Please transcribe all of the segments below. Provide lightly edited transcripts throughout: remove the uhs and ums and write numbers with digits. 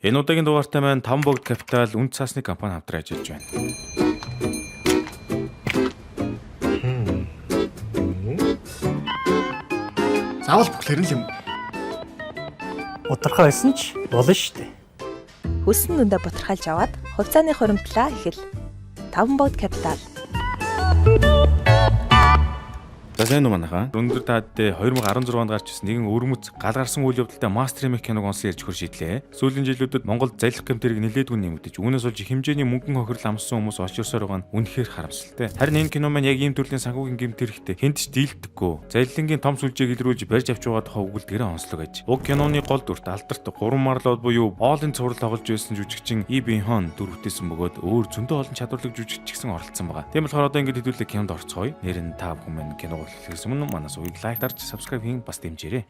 Энэ удаагийн дугаартай маань Том богд капитал үнд цаасны компани хамтран ажиллаж байна. Заавал бүхлэр нь юм. Удирхай байсан ч болно шүү дээ. Хүссэн нүндээ бутархайлж аваад хувьцааны хуримтлаа ихэл. Том богд капитал. За энэ манайхаа өндөр таадтай 2016 онд гарч ирсэн нэгэн өрмөц гал гарсан үйл явдалтай мастер мех киног онсон ярьж хөр шийдлээ. Сүүлийн жилүүдэд Монголд залхих гэмтэрэг нэлээдгүй нэмэгдэж, үүнээс болж хэмжээний мөнгөн хохирол амссан хүмүүс олж ирсээр байгаа нь үнэхээр харамсалтай. Харин энэ кино маань яг ийм төрлийн санхүүгийн гэмтэрэгтэй хинт ч дийлдэхгүй. Залилангийн том сүлжээг илрүүлж барьж авч байгаа тухай өгүүлдгэрээ онцлог аж. Уг киноны гол дүрт алдарт гурван марлууд буюу All-ын цуврал тоглож байсан жүжигчин Lee Bin-hon дүрвтэйсэн бөгөөд өөр зөндөө олон чадварлаг жүжигч гисэн оролцсон байгаа. Тийм болохоор одоо ингэж хэдүүлээ кинонд орцгоё. Нэр нь та бүхэн маань киног хэлсэн юм манаас уу лайк дарж subscribe хийн бас дэмжээрэй.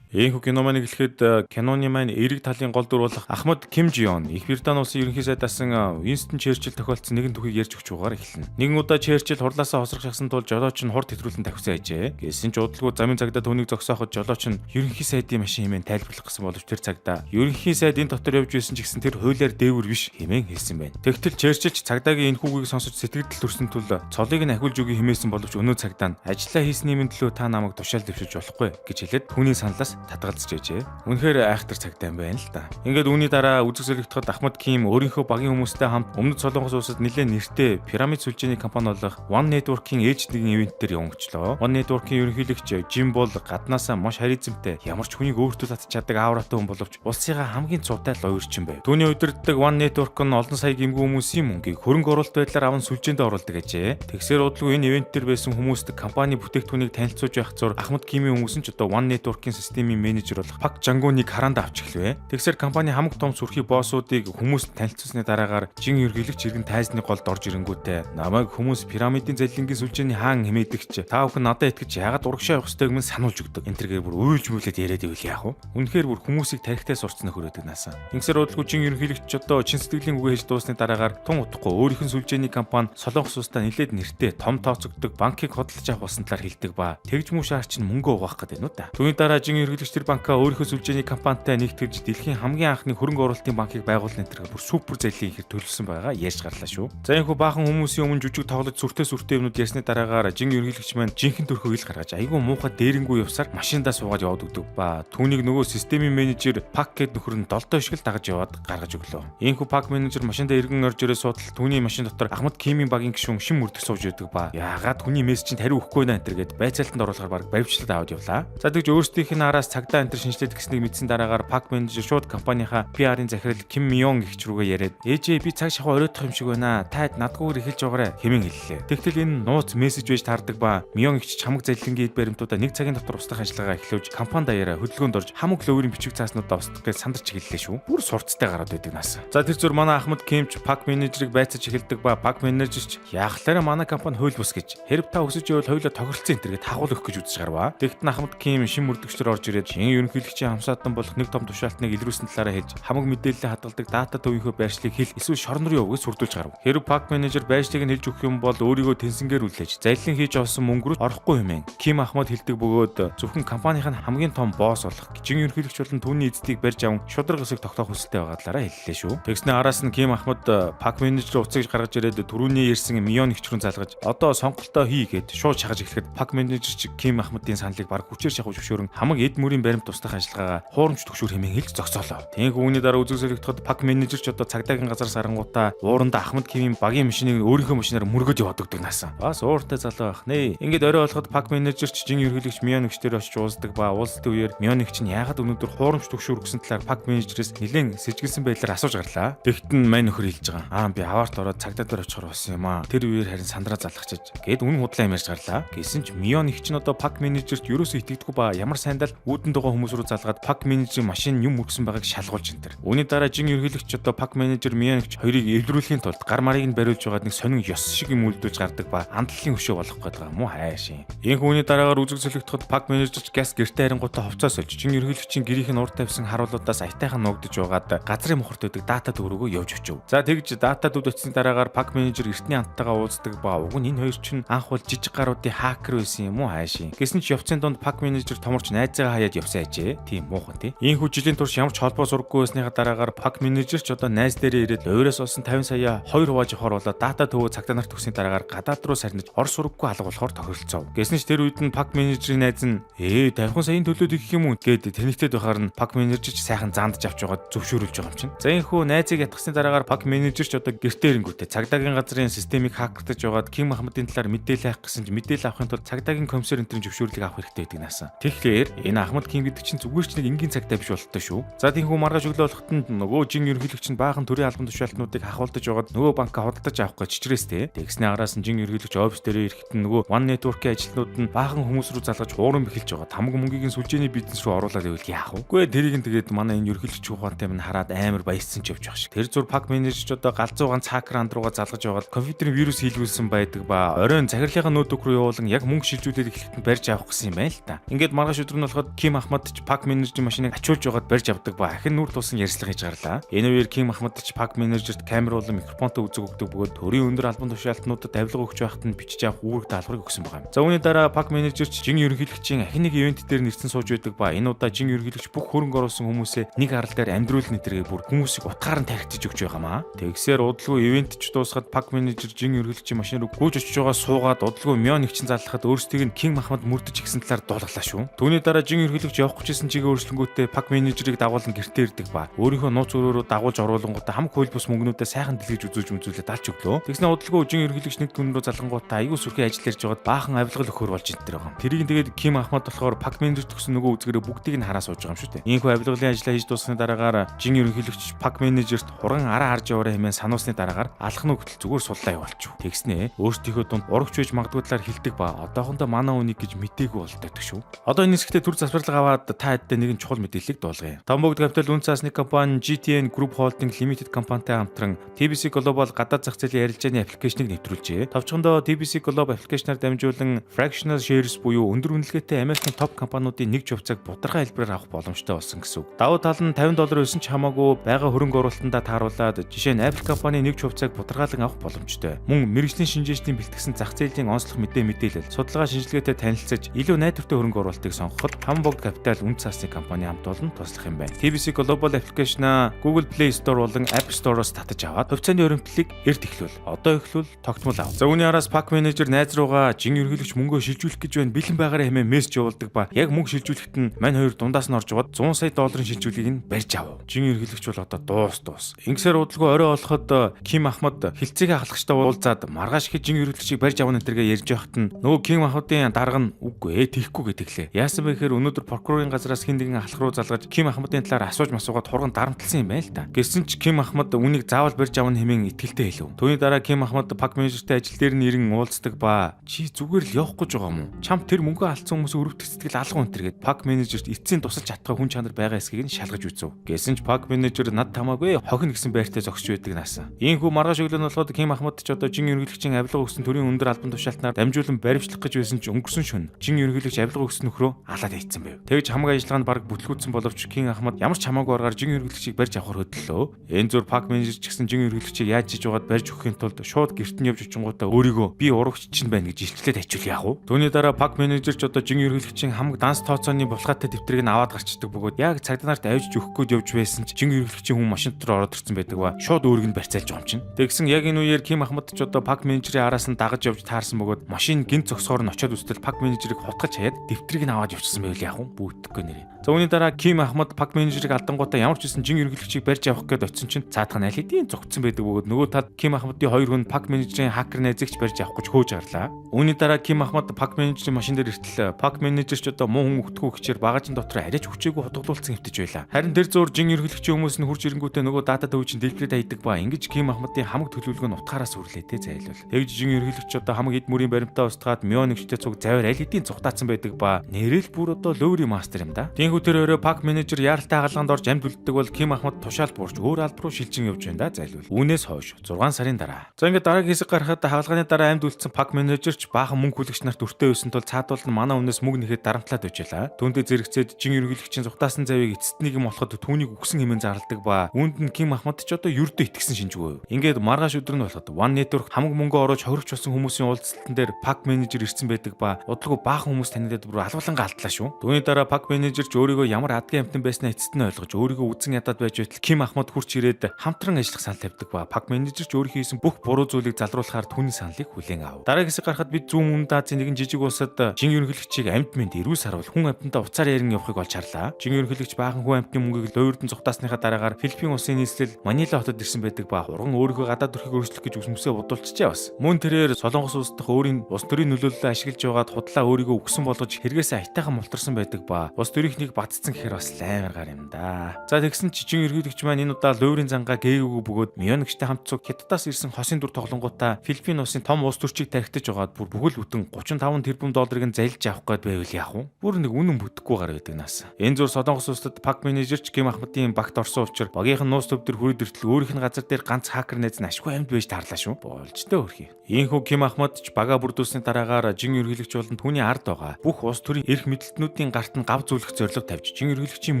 Ийхүү кино маань эхлэхэд киноны маань эрэг талын гол дүр болох Ахмад Ким Жион Их Британи улсын ерөнхий сайд асан Winston Churchill тохиолдсон нэгэн түүхийг ярьж өгч байгаагаар эхэлнэ. Нэгэн удаа Churchill хурлаасаа хосрох шахсан тул жолооч нь хурд хэтрүүлэн тавьсан ажээ. Гэсэн ч удалгүй замын цагдаа түүнийг зогсооход жолооч нь ерөнхий сайдын машин хэмээн тайлбарлах гэсэн боловч тэр цагдаа ерөнхий сайд энэ дотор явж байсан ч гэсэн тэр хуулиар дээвэр биш хэмээн хэлсэн байна. Тэгтэл Churchill цагдаагийн энэ хүүгийг сонсож сэтгэл төрсөн тул цолыг нь ахиулж өгье хэмээсэн боловч өнөө цагдаа нь ажиллаа хийсний төлөө та намайг тушаал дэвшиж болохгүй гэж хэлээд түүний саналаас татгалзаж байжээ. Үнэхээр айхтар цагтай юм байна л да. Ингээд үүний дараа үзэг солигдоход Ахмад Ким өөрийнхөө багийн хүмүүстэй хамт Өмнөд Солонгос улсад нэлээд нэртэй пирамид сүлжээний компани болох One Network-ийн ээж нэгэн ивент дээр явуулчлаа. One Network-ийн ерөнхийлөгч Жим бол гаднаасаа маш харизмтай, ямар ч хүнийг өөртөө татж чаддаг аавратай хүн боловч улсынхаа хамгийн цуутай лоерчин байв. Түүний удирддаг One Network нь олон сая гэмгүй хүмүүсийн мөнгийг хөрөнгө оруулалт байдлаар аван сүлжээнд оруулдаг ажээ. Тэгсээр удалгүй энэ ивент дээр байсан хүмүүст компани бүтээгдэхүүнийг танилцуулж байх зур Ахмад Кимийн хүмүүс нь ч одоо One Network-ийн системийн менежер болох Пак Жангуныг хараанд авч эхлэв. Тэгсээр компани хамаг том сүрхий боссуудыг хүмүүст танилцуулсны дараагаар жин ерөнхийлөгч иргэн тайзны голд орж ирэнгүүтээ намайг хүмүүс пирамидын залилангийн сүлжээний хаан хэмээдэгч та бүхэн надад итгэж яагаад урагшаа явах ёстойг минь сануулж өгдөг. Энэ тэргээр бүр уйлж мүлээд яриад ивэл яах вэ? Үнэхээр бүр хүмүүсийг тарихтай сурцсан нөхөрөөдөг наасан. Ингэсээр удалгүй жин ерөнхийлөгч одоо чин сэтгэлийн үгээ хийж дуусны дараагаар тун утахгүй өөрийнх нь сүлжээний компани Солонгос улстай нэлээд нэртэй том тооцогддог банкыг хөдөлж авах болсон талаар хэлдэг ба тэгж мүү шаар чинь мөнгө угаах гэдэг нь да. Түүний дараа жин ерөнхийлөгч тэр банкаа өөрийнхөө сүлжээний компанитай нэгтгэж дэлхийн хамгийн анхны хөрөнгө оруулалтын банкыг байгуулсан энэ бүр супер залилын ихэр төлөвлөсөн байгаа ярьж гарлаа шүү. За энэ хүү баахан хүмүүсийн өмнө жүжиг тоглож сүртэй юмнууд ярьсны дараагаар жин ерөнхийлөгч маань жинхэнэ төрхөө ил гаргаж айгүй муухай дээрэнгүү явсаар машиндаа суугаад яваад өгдөг ба түүнийг нөгөө системийн менежер Пак гэд нөхөр нь долдоо ишгэл дагаж яваад гаргаж өглөө. Энэ хүү Пак менежер машиндаа эргэн орж ирээ суудал түүний машин дотор Ахмад Кимийн багийн гишүүн шин мөрдөх сууж байдаг ба яагаад түүний мессежинд хариу өгөхгүй нэ энэ гээд байцаалтанд оруулахаар баг баримтлаад аваад явлаа. За тэгж өөрсдийнх нь араас цагдаа энэ шинжлээд гэснийг мэдсэн дараагаар Пак менежер шууд компанийнхаа PR-ын захирал Ким Мён гэгч рүүгээ яриад ээжээ би цаг шахуу оройтох юм шиг байна. Таад надгүйгээр эхэлж байгаарэ хэмээн хэллээ. Тэгтэл энэ нууц мессеж байж таардаг ба Мён гэгч чамаг залилангийн баримтуудаа нэг цагийн дотор устгах ажиллагаа эхлүүлж компани даяараа хөдөлгөөнд орж хамаг лөөрийн бичиг цааснуудаа устгах гэж сандарч эхэллээ шүү. Бүр сурцтай гараад байдаг нас. За тэр зүр манай Ахмад Кимч Пак менежерийг байцаж эхэлдэг ба Пак менежерч яахлаараа манай компани хууль бус гэж хэрэг та өсөж явал хоёулаа тохиролцсон энэ төргээд хагуул өгөх гэж үзэж гарваа. Тэгт нь Ахмад Ким шин мөрдөгчдөр орж ирээд шин ерөнхийлөгчийн хамсаатан болох нэг том тушаалтныг илрүүлсэн талаараа хэлж хамаг мэдээлэл хадгалдаг дата төвийнхөө байршлыг хэл эсвэл шорон руу явуулж сурдуулж гарав. Хэрэг Пак менежер байршлыг нь хэлж өгөх юм бол өөрийгөө тэнцэнгээр үлээж залилан хийж олсон мөнгө рүү орохгүй хэмээн Ким Ахмад хэлдэг бөгөөд зөвхөн компанийн хамгийн том босс болох жин ерөнхийлөгч болон түүний эцдийг барьж аван шудраг эсэг тогтоох хүсэлтэй байгаа талаараа хэллээ шүү. Тэгснэ араас нь Ким Ахмад Пак менежер уцыг гаргаж ирээд түрүүний ярьсан Мён гэгчрүүн залгаж одоо сонголтоо хий гэд шууд шахаж эхлэхэд Пак менежер ч Ким Ахмадын саналыг баг хүчээр шахаж зөвшөөрөн хамаг эд мөрийн баримт туслах ажиллагаагаа хуурамч төгшүүр хэмээн хэлж зогсоолоо. Тэнх үүний дараа үзэг солигдоход Пак менежер ч одоо цагдаагийн газар сарангуудаа ууранда Ахмад Кимийн багийн машиныг өөрийнхөө машинаар мөргөж яваад өгдөг наасан. Бас ууртай залуу байх нэ. Ингээд орой болоход Пак менежер ч жин ерөнхийлөгч Мён гэгчдэр очиж уулздаг ба уулздаг үеэр Мён гэгч нь яагаад өнөөдөр хуурамч төгшүүр өгсөн талаар Пак менежерээс нэлээд сэжгэлсэн байдлаар асууж гарлаа. Тэгтэн мань нөхөр хэлж байгаа. Би аваарт ороод цагдаа дээр очихоор болсон юм аа. Тэр үеэр харин сандраа залгачиж гээд үнэн худлаа юм ярьж гарлаа. Гэсэн ч Мён гэгч нь одоо Пак менежерт ерөөсөө итгэдэггүй ба ямар сайндал үүдэнд байгаа хүмүүс рүү залгаад Пак менежер машин юм үргэсэн байгааг шалгуулж энэ төр. Үүний дараа жин ерөнхийлөгч одоо Пак менежер Миянагч хоёрыг эвлэрүүлэхийн тулд гар марыг нь бариулж байгаад нэг сонин ёс шиг юм үлдүүлж гардаг ба амтлалын хөшөө болох гэдэг юм уу хайшин. Энэ хүний дараагаар үзэг солигдоход Пак менежерч газ гэртээ харангуйтаа хувцас олж жин ерөнхийлөгчийн гэрийнх нь урд тавьсан харуулуудаас аятайхан ногдож байгаад газрын мохорт байдаг дата төврөгөө явж очив. За тэгж дата төвд очисын дараагаар Пак менежер эртний амттайгаа уулздаг ба уг нь энэ хоёр чинь анх бол жижиг гаруудын хакер байсан юм уу хайшин. Гэсэн ч явцын донд Пак менежер томорч найзаагаа хаяад явсан ажээ. Тийм муухан тий. Энэ хүү жилийн турш ямар ч холбоо сургаггүй байсныхаа дараагаар Пак менежер ч одоо найз дээрээ ирээд өөрөөс олсон 50 сая 2 хувааж авахар болоо дата төвөө цагтаа нарт төгсөний дараагаар гадаад руу сарниж ор сургаггүй алга болохоор тохиролцов. Гэсэн ч тэр үед нь Пак менежерийн найз нь 50 саяын төлөөд их юм уу гээд тэнэгтэд байхаар нь Пак менежер ч сайхан зандж авч байгаад зөвшөөрүүлж байгаа юм чинь. За энэ хүү найзыг ятгахсны дараагаар Пак менежер ч одоо гэртээ ирэнгүүтээ цагдаагийн газрын системийг хакертаж байгаад Ким Ахмадын талаар мэдээлэл авах гэсэн ч мэдээлэл авахын тулд цагдаагийн комиссар энтрийн зөвшөөрлийг авах хэрэгтэй гэдэг наасан. Тэгэхээр энэ Ахмад Ким гэдэг чинь зүгээр ч нэг энгийн цагтаа биш болтой шүү. За тийм хүү маргааш өглөө болоход нөгөө жин ерөнхийлөгч нь баахан төрийн албан тушаалтнуудыг хахуулдаж байгаад нөгөө банка худалдаж авах гэж чичрээстэй. Тэгснээ араас нь жин ерөнхийлөгч офис дээр ирэхэд нь нөгөө One Network-ийн ажилтнууд нь баахан хүмүүс рүү залгаж хууран бэхэлж байгаа. Тамга мөнгөгийн сүлжээний бизнес рүү оруулаад ивэл яах вэ? Үгүй тэрийг нь тэгээд манай энэ ерөнхийлөгч ухаантай минь хараад амар баяссан ч явж байгаа шиг. Тэр зур Пак менежерч одоо галзуу ганц хакер анд руугаа залгаж байгаад компьютерийн вирус хийлгүүлсэн байдаг ба оройн захирлынхаа ноутбук руу явуулан яг мөнгө шилжүүлээд эхлэхэд барьж авах гэсэн юм байна л та. Ингээд маргааш өдөр нь болоход Ким Ахмад ч Пак менежерийн машиныг ачуулж байгаад барьж авдаг ба ахин нүр тусан ярьцлага хийж гарлаа. Энэ үеэр Ким Ахмад ч Пак менежерт камер болон микрофонтой үзэг өгдөг бөгөөд төрийн өндөр албан тушаалтнуудад авилга өгч байхад нь бичиж авах үүрэг даалгаврыг өгсөн байгаа юм. За үүний дараа Пак менежерч жин ерөнхийлөгчийн ахин нэг ивент дээр нэрсэн сууж байдаг ба энэ удаа жин ерөнхийлөгч бүх хөрөнгө оруулсан хүмүүсээ нэг арал дээр амьдруул нэтрэгээ бүр хүмүүсийг утгаар нь тархитж өгч байгаамаа. Тэгсээр удалгүй ивент ч дуусгаад Пак менежер жин ерөнхийлөгчийн машин руу гүйж очиж байгаа суугаад удалгүй Мион нэгчин заллахад өөрсдийг нь Ким Ахмад мөрдөж гисэн талаар дуулгалаа шүү. Түүний дараа жин ерөнхийлөгч явах гэжсэн чигээ өөрчлөнгүүтээ Пак менежерийг дагуулan гэртээ ирдэг ба өөрийнхөө нууц өрөөрөө дагуулж оруулангуудаа хамаг хууль бус мөнгнүүдээ сайхан дэлгэж үзүүлээд далж өглөө. Тэгснэ удалгүй жин ерөнхийлөгч нэг түн рүү залгангуудаа аюу сүрхий ажил ярьж байгаад баахан авилгал өхөр болж энэ төр байгаа. Тэрийг тэгээд Ким Ахмад болохоор Пак менежер төгсөн нөгөө үзгэрээ бүгдийг нь хараа сууж байгаа юм шүү дээ. Ийхүү авилгалын ажлаа хийж дуусганы дараагаар жин ерөнхийлөгч Пак менежерт хуран араа харж яваарай хэмээн сануусны дараагаар алхны хөтөл зүгээр суллаа явуулчих. Тэгснэ өөрсдийнхөө дунд урагч байж магадгүй талаар хэлдэг ба одоохондоо манай үнийг гэж мдээгүй болдог шүү. Одоо энэ хэсэгтээ төр засварлага аваад та хэддээ нэгэн чухал мэдээллийг дуулгая. Томбогд Capital үн цаасны компани GTN Group Holding Limited компанитай хамтран TBC Global гадаад зах зээлийн ярилцааны аппликейшнийг нэвтрүүлжээ. Товчхондоо TBC Global аппликейшнаар дамжуулан fractional shares буюу өндөр үнэлгээтэй Америкийн топ компаниудын нэг хувьцааг будархай хэлбэрээр авах боломжтой болсон гэсэн үг. Давуу тал нь $50 байсан ч хамаагүй байгаа хөрөнгө оруулалтандаа тааруулаад жишээ нь Apple компани нэг хувьцааг бударгаалan авах боломжтой. Мөн мэргэжлийн шинжээчдийн бэлтгэсэн зах зээлийн онцлог мэдээлэл, судалгаа шинжилгээтэй танилцаж илүү найдвартай хөрөнгө оруулалтыг сонгоход Tомбогд Capital үн цасны компани хамт олон туслах юм байна. TBC Global аппликейшнаа Google Play Store болон App Store-оос татаж аваад хувьцааны өрөмтлийг эрт эхлүүл. Одоо эхлүүл тогтмол ав. За үүний араас Пак менежер найз руугаа жин ерөнхийлөгч мөнгөө шилжүүлэх гэж байна. Бэлэн байгаараа хэмээн мессеж явуулдаг ба яг мөнгө шилжүүлэхэд нь мань хоёр дундаас нь орж аваад $100 сая шилжүүлгийг нь барьж ав. Жин ерөнхийлөгч бол одоо дуус. Ингэсээр удалгүй орой болоход Ким Ахмад хилцээгээ хаалгачтай уулзаад маргааш их жин ерөнхийлөгчийг барьж авах нэргээ ярьж байхад нь нөгөө Ким Ахмадын дарга нь үгүй тийхгүй гэдэглээ. Яасан бэ гэхээр өнөөдөр прокурорын газраас хин нэгэн алах руу залгаж Ким Ахмадын талаар асууж масуугаад хурган дарамтлсан юм байна л да. Гэсэн ч Ким Ахмад үнийг заавал барьж авах хэмээн итгэлтэй хэлв. Түүний дараа Ким Ахмад Пак менежертэй ажил дээр нь ирэн уулздаг ба чи зүгээр л явах гэж байгаа юм уу? Чам тэр мөнгө алдсан хүмүүсийн өрөвдөх сэтгэл алга өнтэргээд Пак менежерт эцсийн тусалж чадхаа хүн чанар байгаа эсхийг нь шалгаж үзв. Гэсэн ч Пак менежер над тамаагүй хохин гэсэн байртай зогсож байдаг наасан. Ийхүү маргааш өглөө нь болоход Ким Ахмад ч одоо жин ерөнхийлөгчийн авилга өгсөн төрийн өндөр албан тушаалтнаар дамжуулан баримтлах гэж байсан ч өнгөрсөн шөнө жин ерөнхийлөгч авилга өгсөн нөхрөө алаад ийцсэн байв. Тэгж хамаг ажиллагаанд бараг бүтлгүүцсэн боловч Ким Ахмад ямар ч хамаагүй аргаар жин ерөнхийлөгчийг барьж авахар хөдлөлөө. Энэ зур Пак менежер ч гэсэн жин ерөнхийлөгчийг яаж хийж байгаад барьж өгөхийн тулд шууд гэрт нь явж очингуудаа өөрийгөө би урагч чинь байна гэж илчлээд хачвал яах вэ? Түүний дараа Пак менежер ч одоо жин ерөнхийлөгчийн хамаг данс тооцооны булгаатай дэвтрийг нь аваад гарчдаг бөгөөд яг цагдаа нарт авиж өгөх гээд явж байсан ч жин ерөнхийлөгчийн хүн машин дотор ороод ирсэн байдаг ба шууд өөрийг нь барьцаалж байгаа юм чинь. Тэгсэн яг энэ үеэр Ким Ахмад ч одоо Пак менежерийн араас нь дагаж явж таарсан бөгөөд машин гинт зогсохоор нь очиод үстэл Пак менежерийг хутгаж хаяад дэвтрийг нь аваад явчихсан байвал яах вэ? Бүүтгэхгүй нэрээ. За үүний дараа Ким Ахмад Пак менежерийг алдангуудаа ямар ч үсэн жин ерөнхийлөгчийг барьж авах гээд очисон чинь цаатах нь аль хэдийн зогтсон байдаг бөгөөд нөгөө талд Ким Ахмадын хоёр хүн Пак менежерийн хакер найзагч барьж авах гэж хөөж гарлаа. Үүний дараа Ким Ахмад Пак менежерийн машин дээр иртэл Пак менежер ч одоо муу хүн өгтгөө гэчээр багажин дотор арайч хүчээгүй хутгалуулсан хэвтэж байлаа. Харин тэр зур жин ерөнхийлөгчийн хүмүүс нь хурж ирэнгүүтээ нөгөө дата төвчин дэлгэрээд хайдаг ба ингэж Ким Ахмадын хамаг төлөвлөгөө нь утгаараас үрлээтэй зайлвал. Тэгж жин ерөнхийлөгч одоо хамаг эд мөрийн баримтаа устгаад Мион нэгчтэй цуг завар аль хэдийн цухтаацсан байдаг ба нэрэл бүр одоо Ловри мастер юм да. Тиймээс тэр өөрөө Пак менежер яаралтай хаалганд орж амьд үлддэг бол Ким Ахмад тушаал буурч өөр албар руу шилжин явж байна да зайлвал. Үүнээс хойш 6 сарын дараа. За ингээд дараагийн хэсэг гарахад хаалганы дараа амьд үлдсэн Пак менежерч баахан мөнгө хүлэгч нарт өртөө өсөн тул цаадуул нь манай өмнөөс мөнгө нэхэд дарамтлаад өжлаа. Түүндээ зэрэгцээд жин ерөнхийлөгчийн зугтаасан завийг эцэст нэг юм болоход түүнийг үгсэн хэмээн зарладаг ба үүнд нь Ким Ахмад ч одоо ердөө итгэсэн шинжгүй. Ингээд маргааш өдөр нь болоход One Network хамаг мөнгө оруулж хоригч болсон хүмүүсийн уулзалтан дээр Пак менежер ирсэн байдаг ба удалгүй баахан хүмүүс танидад бүр албаланга алдлаа шүү. Түүний дараа Пак менежер ч өөрийгөө ямар адгийн амтан байснаа эцэст нь ойлгож өөрийгөө үзэн ядаад байж байтал Ким Ахмад хурч ирээд хамтран ажиллах санал тавьдаг ба Пак менежер ч өөрийнхөө хийсэн бүх буруу зүйлийг залруулахаар түүний саналыг хүлээн авав. Дараагийн хэсэг гарахад бид зүүн өмнөд Азийн нэгэн жижиг улсад жин ерөнхийлөгчийг амьд мэнд эрүүл сарвал хүн амьтандаа уцаар ярин явахыг олж харлаа. Жин ерөнхийлөгч баахан хүн амьтны мөнгийг лойрдон зугтаасныхаа дараагаар Филиппин улсын нийслэл Манила хотод ирсэн байдаг ба урган өөрийнхөө гадаад төрхийг өөрчлөх гэж үсмэсээ бодулчжээ бас. Мөн тэрээр Солонгос улс дахь өөрийн улс төрийн нөлөөллөө ашиглаж байгаад худлаа өөрийгөө үгсэн болгож хэрэгээсээ аятайхан мултарсан байдаг ба улс төрийнхнийг бадцсан гэхээр бас амар гар юм да. За тэгсэн чи жин ерөнхийлөгч маань энэ удаа лойрын зангаа гээгээгүй бөгөөд Мьонигчтай хамт цуг Хятадаас ирсэн хосын дур тоглонгуудаа Филиппин улсын том улс төрчийг тархитаж байгаад бүр бүхэл бүтэн 35 тэрбум долларыг нь залилж авах гээд байвал яах вэ? Бүр нэг үнэн бүтэхгүй гар байдаг нас. Энэ зур Солонгос улсад Пак менежерч Ким Ахмадын багт орсон учраас багийнхан нуус төв дээр хүрээд иртэл өөрийнх нь газар дээр ганц хакер найз нь ашгүй амьд байж таарлаа шүү. Болж тээ өрхий. Ийхүү Ким Ахмад ч бага бүрдүүлсний дараагаар жин ерөнхийлөгч болон түүний ард байгаа бүх улс төрийн эрх мэдлэлтнүүдийн гарт нь гав зөвлөх зорилго тавьж жин ерөнхийлөгчийн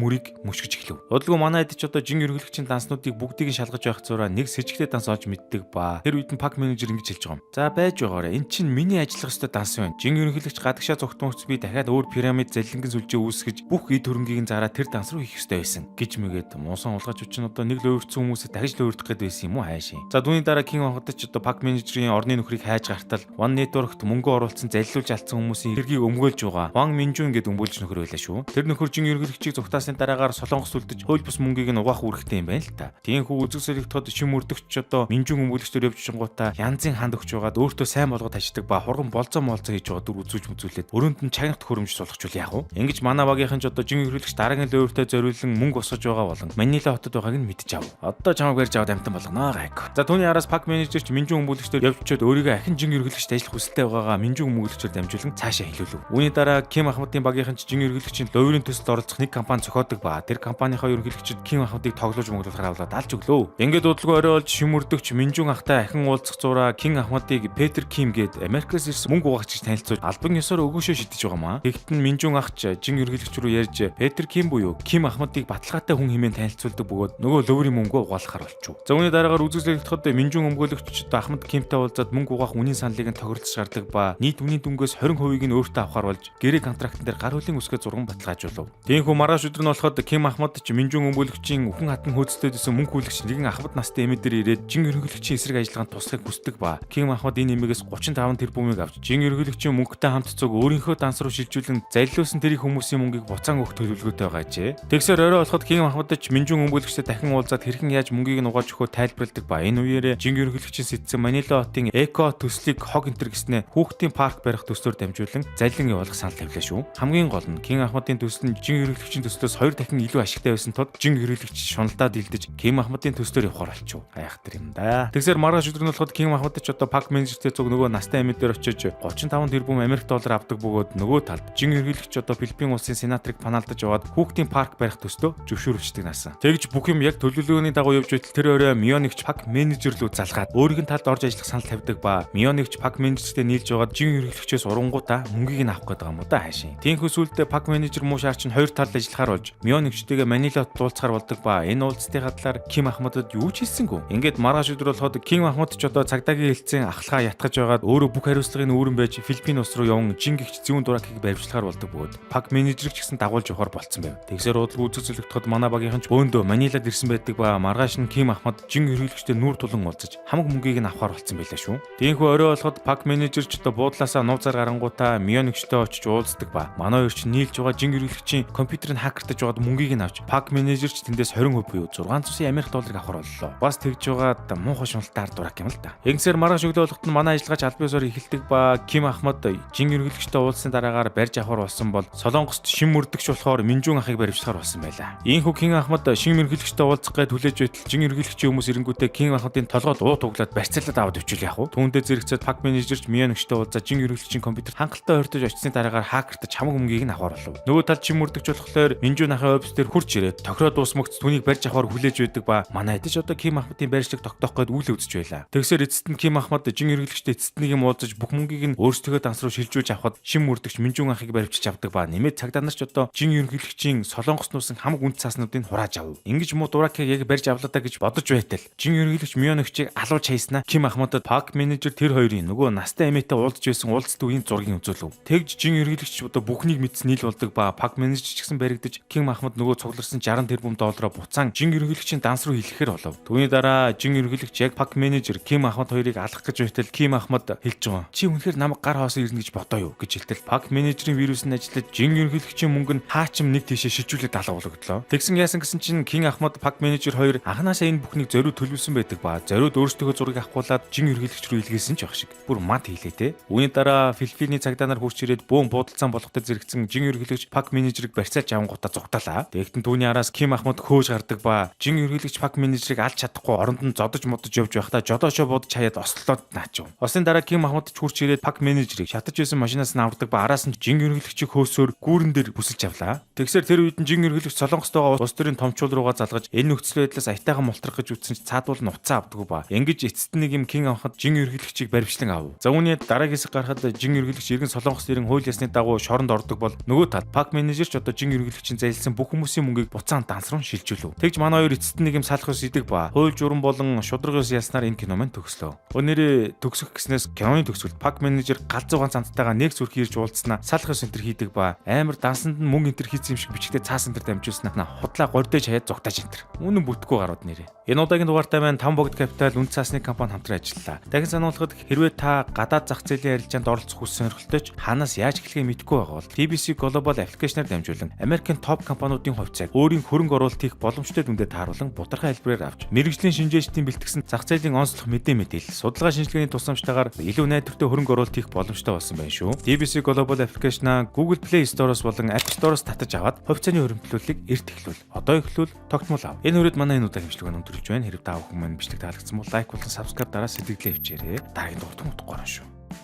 мөрийг мөшгөж эхлэв. Удалгүй манай хэд ч одоо жин ерөнхийлөгчийн данснуудыг бүгдийг нь шалгаж байх зураа нэг сэжигтэй данс олж мэддэг ба тэр үед нь Пак менежер ингэж хэлж байгаа юм. За байж байгаарэ. Эн чинь миний ажиллах ёстой данс байна. Жин ерөнхийлөгч гадагшаа зүгтмөрц би дахиад өөр пирамид заллингэн сүлжээ үүсгэж бүх эд хөрөнгийг нь зараа тэр данс руу хийх ёстой байсан. Гэж мэгээд муусан улгаач чинь одоо нэг л өөрцсөн хүмүүсээ дахиж л өөрдөх гээд байсан юм уу хайшин. За түүний дараа Ким Ахмад ч одоо Пак менежерийн орны нөхрийг хайж гартал One Network-т мөнгө оруулсан залилуулж алдсан хүмүүсийн хэргийг өмгөөлж байгаа. Ван Минжун гэдэг өмгөөлж нөхөр байлаа шүү. Тэр нөхөр жин ерөнхийлөгчийг зугтаасны дараагаар Солонгос үлдэж хууль бус мөнгийг нь угаах үүрэгтэй юм байна л та. Тиймээс үзэг солигдоход шим өрдөгч одоо Минжун өмгөөлөгчдөр явж чингуудаа янзын ханд өгч байгаад өөртөө сайн болгоод таждаг ба хурган болцоо молцоо хийж байгаа дүр үзүүлж мүзүүлээд өрөөнд нь чагнахт хөрөмж сулгачвал яах вэ? Ингэж манай багийнхан ч одоо жин ерөнхийлөгч дараагийн лойртой зориулсан мөнгө босгож байгаа болон Манила хотод байгааг нь мэдж ав. Одоо чамайг барьж аваад амтан болгоно гайг. За түүний араас Пак менежерч Минжун өмгөөлөгчдөр явжчихэд өөрийгөө ахин жин ерөнхийлөгчд ажиллах хүсэлтэй байгаагаа Минжун өмгөөлөгчөөр дамжуулан цаашаа хэлүүлв. Үүний дараа Ким Ахмадын багийнхан ч жин ерөнхийлөгчийн лойрын төсөлд оролцох нэг компани зохиодог ба тэр компанийнхаа ерөнхийлөгчид Ким Ахмадыг тоглож мөнгөлөхөр аваад алж өглөө. Ингээд удалгүй орой олж шим өрдөгч Минжун ахтай ахин уулзах зураа Ким Ахмадыг Петр Ким гээд Америкаас ирсэн мөнгө угаагч танилцуулж албан ёсоор өгөөшөө шидэж байгаа маа. Тэгэхдээ Минжун ахч жин ерөнхийлөгч рүү ярьж Петр Ким буюу Ким Ахмадыг баталгаатай хүн хэмээн танилцуулдаг бөгөөд нөгөө лойрын мөнгөө угаалгахаар болчихв. За үүний дараагаар үзэгдэлтэд Минжун өмгөөлөгчд Ахмад Кимтэй уулзаад мөнгө угаах үнийн саналыг нь тохиролцож гардаг ба нийт үнийн дүнгээс 20% нь өөртөө авахар болж гэрээ контрактн дээр гар хөлийн үсгээ зурган баталгаажуулв. Тиймээс маргааш өдөр нь болоход Ким Ахмад ч Минжун өмгөөлөгчийн үхэн хатан хөөцөлтөд исэн мөнгө хүлэгч нэгэн Ахмад настай эмээ дээр ирээд жин ерөнхийлөгчийн эсрэг ажиллагаанд туслахыг хүсдэг ба Ким Ахмад энэ эмээгээс 35 тэрбумыг авч жин ерөнхийлөгчийн мөнгөтэй хамт цуг өөрийнхөө данс руу шилжүүлэн залилуулсан тэрийн хүмүүсийн мөнгийг буцаан өгөх төлөвлөгөөтэй байгаа ажээ. Тэгсээр орой болоход Ким Ахмад ч Минжун өмгөөлөгчтэй дахин уулзаад хэрхэн яаж мөнгийг нь угааж өгөхөө тайлбарладаг ба энэ үеэрээ жин ерөнхийлөгчийн сэтсэн Манила хотын эко төслийг хог энтер гэснээр хүүхдийн парк барих төслөөр дамжуулан залин явуулах санал тавилаа шүү. Хамгийн гол нь Ким Ахмадын төсөл нь жин ерөнхийлөгчийн төслөөс 2 дахин илүү ашигтай байсан тул жин ерөнхийлөгч шуналдаад илдэж Ким Ахмадын төслөөр явахаар болчихв. Гайхтар юм да. Тэгсээр маргааш өдөр нь болоход Ким Ахмад ч одоо Пак менежертэй цуг нөгөө настай эмээ дээр очиж 35 тэрбум Америк доллар авдаг бөгөөд нөгөө талд жин ерөнхийлөгч одоо Филиппин улсын сенаторыг панаалдаж аваад хүүхдийн парк барих төслөө зөвшөөрүүлждэг насан. Тэгж бүх юм яг төлөвлөгөөний дагуу явж байтал тэр орой Мьонигч Пак менежер рүү залгаад өөрийнх нь талд орж ажиллах санал тавьдаг ба Мьонигч Пак менежертэй нийлж байгаад жин ерөнхийлөгчөөс урангуудаа мөнгийг нь авах гээд байгаа юм уу да хайшин. Тиймээс сүүлдээ Пак менежер муу шаар чинь хоёр талд ажиллахаар болж Мьонигчтэйгээ Манилад дуулцахаар болдог ба энэ уулзалтын талаар Ким Ахмадад юу ч хэлсэнгүй. Ингээд маргааш өдөр болоход Ким Ахмад ч одоо цагдаагийн хэлцэн ахлахаа ятгаж байгаад өөрөө бүх хариуцлагын өөрөн байж Филиппин улс руу явсан жин гихч зүүн дуракийг баримтлахаар болдог бөгөөд Пак менежерч гэсэн дагуулж явахаар болцсон байв. Тэгсээр удалгүй үзэг зөвлөгдөхөд манай багийнхан ч өөндөө Манилад ирсэн байдаг ба маргааш нь Ким Ахмад жин ерөнхийлөгчтэй нүүр тулан уулзаж хамаг мөнгийг нь авахаар болцсон байлаа шүү. Тиймээс орой болоход Пак менежерч одоо буудлаасаа нууцаар гарангуудаа Мьонигчтэй очиж уулздаг ба манай хоёр ч нийлж байгаа жин ерөнхийлөгчийн компьютерыг хакертаж байгаад мөнгийг нь авч Пак менежерч тэндээс 20% буюу 600 Америк долларыг авахар боллоо. Бас тэгж байгаад муухай шуналтаар дурак юм л да. Ингэсээр маргааш өглөө болоход нь манай ажиллагаач албан ёсоор эхэлдэг ба Ким Ахмад жин ерөнхийлөгчтэй уулзсны дараагаар барьж авахар болсон бол Солонгост шим мөрдөгч болохоор Минжун ахыг баримтлахаар болсон байлаа. Ийхүү Ким Ахмад шин ерөнхийлөгчтэй уулзах гэж хүлээж байтал жин ерөнхийлөгчийн хүмүүс ирэнгүүтээ Ким Ахмадын толгойд уу туглаад барьцаалаад аваад өвчл яах вэ? Түүндээ зэрэгцээд Пак менежерч Мьонигчтэй уулзаад жин ерөнхийлөгчийн компьютер хангалттай ойртож очсны дараагаар хакертаж хамаг мөнгийг нь нь авахар болов. Нөгөө талд жим мөрдөгч болохоор Минжун ахын офис дээр хурж ирээд тохироо дуусмагц түүнийг барьж авахар хүлээж байдаг ба манай эдэж одоо Ким Ахмадын барьжлыг тогтоох гээд үйл үзэж байлаа. Тэгсээр эцэст нь Ким Ахмад жин хэрэглэгчтэй эцэст нэг юм уулзаж бүх мөнгийг нь өөрсдөө данс руу шилжүүлж авахад шим мөрдөгч Минжун ахыг баривчиж авдаг ба нэмээд цагдаа нар ч одоо жин хэрэглэгчийн солонгос нуусан хамаг үнд цааснуудыг хурааж авав. Ингэж муу Дуракийг яг барьж авлаа даа гэж бодож байтал жин хэрэглэгч Мионогчийг алууж хайснаа Ким Ахмадад парк менежер тэр хоёрын нөгөө настай эмээтэй уулзж байсан уулзалт үеийн зургийг үзүүлв. Тэгж жин хэрэглэгч одоо бүхнийг мэдсэн нийл болдог ба парк менежер ч гэсэн баригдаж Ким Ахмад нөгөө цугларсан 60 тэрбум доллараа буцаан жин хэрэглэгчийн данс руу хэлэхээр болов. Түүний дараа жин хэрэглэгч яг парк менежер Ким Ахмад хоёрыг алах гэж байтал Ким Ахмад хэлж байгаа. Чи үнэхээр намайг гар хоосон ирнэ гэж бодоо юу гэж хэлтэл парк менежерийн вирусны ажиллаж жин хэрэглэгчийн мөнгө нь хаачим нэг тийшээ шилжүүлээд алгуулгдлоо. Тэгсэн яасан гэсэн чинь Ким Ахмад парк менежер хоёр анханасаа энэ бүхнийг зориуд төлөвлөсөн байдаг ба зориуд өөрсдөө зургийг авахгуулаад жин хэрэглэгч рүү илгээсэн ч байх шиг. Бүр мат хийлээ те. Үүний дараа Филиппиний цагдаа нар хурч ирээд бөөн буудалцаан болгохтой зэрэгцэн жин хэрэглэгч парк менежерийг барьцаалж авангуудаа зугтаалаа. Тэгтэн түүний араас Ким Ахмад хөөж гардаг ба жин хэрэглэгч парк менежерийг алж чадахгүй оронд нь зодож модож явж байхдаа жодоошоо будаж хаяад ослоод наачив. Осын дараа Ким Ахмад ч хурч ирээд парк менежерийг шатаж байсан машинаас нь авдаг ба араас нь жин хэрэглэгчийг хөөсөөр гүүрэн дээр бүсэлж авлаа. Тэгсээр тэр үед нь жин хэрэглэгч солонгостойгоо улс төрийн томчууд руугаа залгаж энэ нөхцөл байдлаас аятайхан мултрах гэж үтсэн ч цаадуул нь уцаа авдаг ба ингэж эцэст нэг юм Ким Ахмад жин хэрэглэгчийг баривчлан авав. За үүний дараагийн хэсэг гарахад жин хэрэглэгч иргэн солонгос иргэн хууль ёсны дагуу шоронд ордог бол нөгөө тал парк менежер ч одоо жин хэрэглэгчийн зайлсан бүх хүмүүсийн мөнгийг буцаан данс руу шилжүүлв. Тэгж манай хоёр эцэст нэг юм салах ус идэг ба хууль журам болон шударга ус яснаар энэ кино маань төгслөө. Өнөөдөр төгсөх гэснээс киноны төгсгөл парк менежер галзуу ганц цантайгаа нэг зүрх ирж уулзснаа салах ус энтер хийдэг ба амар дансанд нь мөнгө энтер хийсэн юм шиг бичгтээ цаас энтер дамжуулснаа худлаа гордэж хаяад зугтааж энтер. Үнэн бүтггүй гарууд нэрээ. Энэ удаагийн дугаартай маань 5 богд капитал үнд цаасны компани хамтран ажиллалаа. Дахин сануулгад хэрвээ та гадаад зах зээлийн арилжаанд оролцох хүс сонирхолтой ч ханаас яаж эхлэхээ мэдэхгүй байгаа бол TBC Global аппликейшнаар дамжуулан Америкийн топ компаниудын хувьцааг өөрийн хөрөнгө оруулалт хийх боломжтой дүндээ тааруулан бутархай хэлбэрээр авч мэрэгжлийн шинжээчдийн бэлтгэсэн зах зээлийн онцлог мэдээлэл, судалгаа шинжилгээний тусламжтайгаар илүү найдвартай хөрөнгө оруулалт хийх боломжтой болсон байна шүү. TBC Global аппликейшнаа Google Play Store-оос болон App Store-оос татаж аваад хувьцааны хөрөнгөлөлтийг эрт эхлүүл. Одоо эхлүүл тогтмол ав. Энэ хүрээд манай энэ удаагийн бичлэг өндөрлж байна. Хэрэг та бүхэн маань бичлэг таалагдсан бол лайк болон subscribe дараа сэтгэлээ хвчээрэй. Дараагийн дугаарт утгагүй шүү.